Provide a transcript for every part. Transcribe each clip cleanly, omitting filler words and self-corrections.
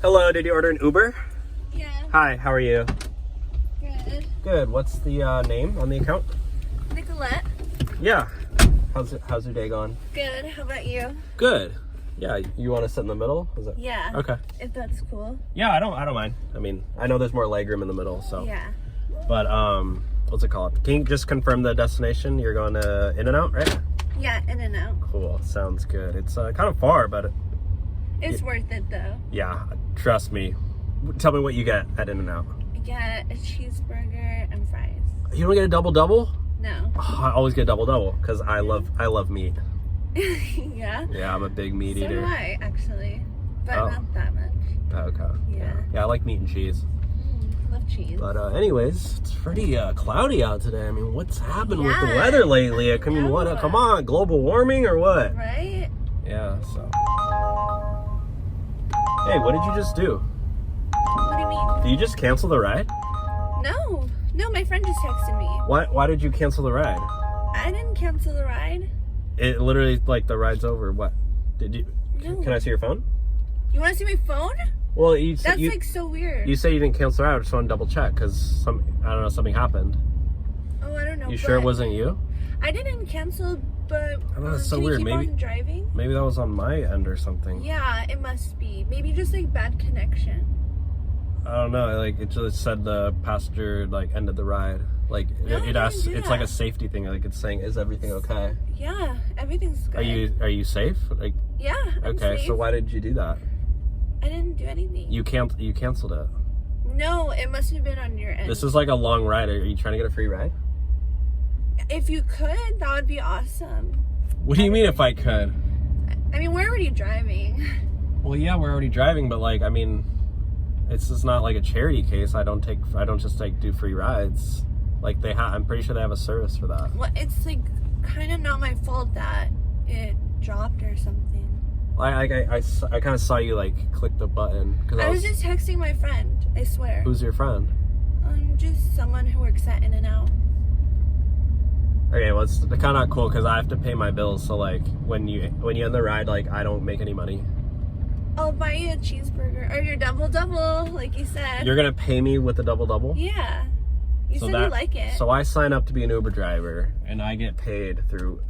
Hello, did you order an Uber? Yeah. Hi, how are you? Good. Good. What's the name on the account? Nicolette. Yeah. How's your day going? Good. How about you? Good. Yeah, you want to sit in the middle? Is it? Yeah. Okay. If that's cool. Yeah, I don't mind. I mean, I know there's more legroom in the middle, so. Yeah. But what's it called? Can you just confirm the destination? You're going to In-N-Out, right? Yeah, In-N-Out. Cool. Sounds good. It's kind of far, but It's worth it though. yeah, trust me. Tell me what you get at In-N-Out. I get a cheeseburger and fries. You don't get a double? No. Oh, I always get double because I love meat. Yeah. Yeah, I'm a big meat So eater. do I, actually. But Oh. not that much. Okay. Yeah. Yeah, I like meat and cheese. Love cheese. But anyways, it's pretty cloudy out today. I mean, what's happened with the Yeah, weather lately? I I mean, what? know. Come on, global warming or what? Right? Yeah. So. Hey, what did you just do? What do you mean? Did you just cancel the ride? No. No, my friend just texted me. Why did you cancel the ride? I didn't cancel the ride. It literally like the ride's over. What? Did you? No. Can I see your phone? You want to see my phone? Well, That's like so weird. You say you didn't cancel the ride. I just want to double check because I don't know, something happened. Oh, I don't know. You sure it wasn't you? I didn't cancel, but I know, that's so can you weird. keep Maybe on driving? Maybe that was on my end or something. Yeah, it must be. Maybe just like bad connection. I don't know. Like it just said the passenger like ended the ride. Like No, it it asks. didn't do It's like a that. safety thing. Like it's saying, "Is everything okay? Yeah, everything's good. Are you safe?" Like Yeah. I'm okay. safe. So why did you do that? I didn't do anything. You canceled it. No, it must have been on your end. This is like a long ride. Are you trying to get a free ride? If you could, that would be awesome. What do you mean if I could? I mean, we're already driving. Well, yeah, we're already driving, but like, I mean, it's just not like a charity case. I don't just like do free rides. Like I'm pretty sure they have a service for that. Well, it's like kind of not my fault that it dropped or something. I kind of saw you like click the button because I was just texting my friend. I swear. Who's your friend? Just someone who works at In-N-Out. Okay, well it's kind of not cool because I have to pay my bills. So like when you end the ride, like I don't make any money. I'll buy you a cheeseburger or your double, like you said. You're gonna pay me with the double? Yeah. You said you like it. So I sign up to be an Uber driver and I get paid through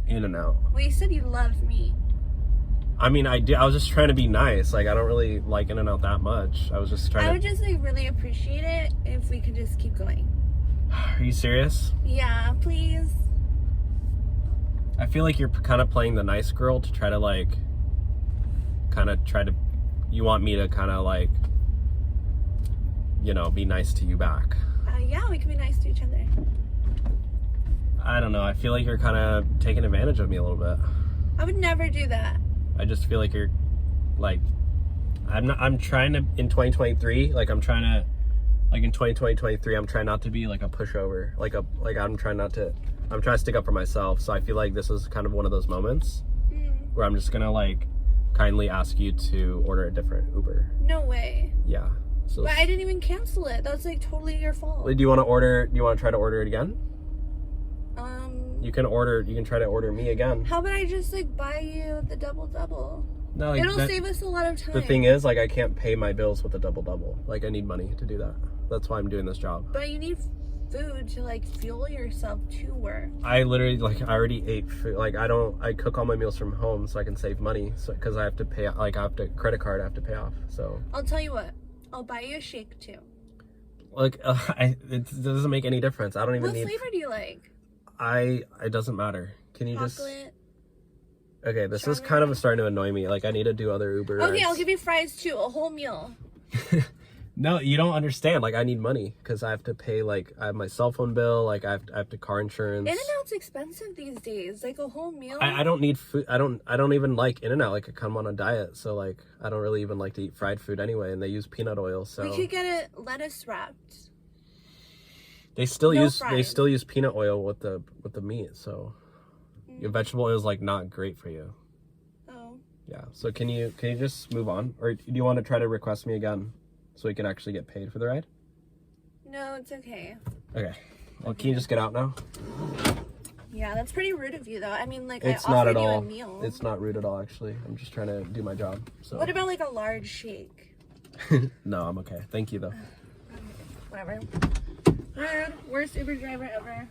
In-N-Out. Well, you said you love me. I mean, I was just trying to be nice. Like I don't really like In-N-Out that much. I was just trying I would just like really appreciate it if we could just keep going. Are you serious? Yeah, please. I feel like you're kind of playing the nice girl to try to like you want me to kind of like, you know, be nice to you back. Yeah, we can be nice to each other. I don't know. I feel like you're kind of taking advantage of me a little bit. I would never do that. I just feel like you're like, I'm trying to, in 2023, like I'm trying to, like in 2023, I'm trying not to be like a pushover. I'm trying to stick up for myself. So I feel like this is kind of one of those moments where I'm just gonna like kindly ask you to order a different Uber. No way. Yeah. So But I didn't even cancel it. That's like totally your fault. do you want to try to order it again? You can try to order me again. How about I just like buy you the double? No, like, it'll save us a lot of time. The thing is, like, I can't pay my bills with a double. Like, I need money to do that. That's why I'm doing this job. But you need food to like fuel yourself to work. I literally, like, I already ate food. Like, I cook all my meals from home so I can save money. So, because I have to pay, like, credit card I have to pay off. So. I'll tell you what. I'll buy you a shake too. Like, it doesn't make any difference. I don't even need. What flavor do you like? It doesn't matter. Can you Chocolate? Okay, this is kind of starting to annoy me. Like, I need to do other Uber rides. Okay, I'll give you fries too. A whole meal. No, you don't understand. Like, I need money because I have to pay, like, I have my cell phone bill. Like, I have to car insurance. In-N-Out's expensive these days. Like a whole meal. I don't need food. I don't even like In-N-Out. Like, I come on a diet. So, like, I don't really even like to eat fried food anyway. And they use peanut oil, so. We could get it lettuce wrapped. They still use peanut oil with the meat. So, your vegetable oil is, like, not great for you. Oh. Yeah. So, can you just move on? Or do you want to try to request me again? So we can actually get paid for the ride? No, it's okay. Okay. Well, can you just get out now? Yeah, that's pretty rude of you, though. I mean, like, it's I not offered at you all. a meal. It's not rude at all, actually. I'm just trying to do my job. So. What about, like, a large shake? No, I'm okay. Thank you though. Whatever. Rude. Worst Uber driver ever.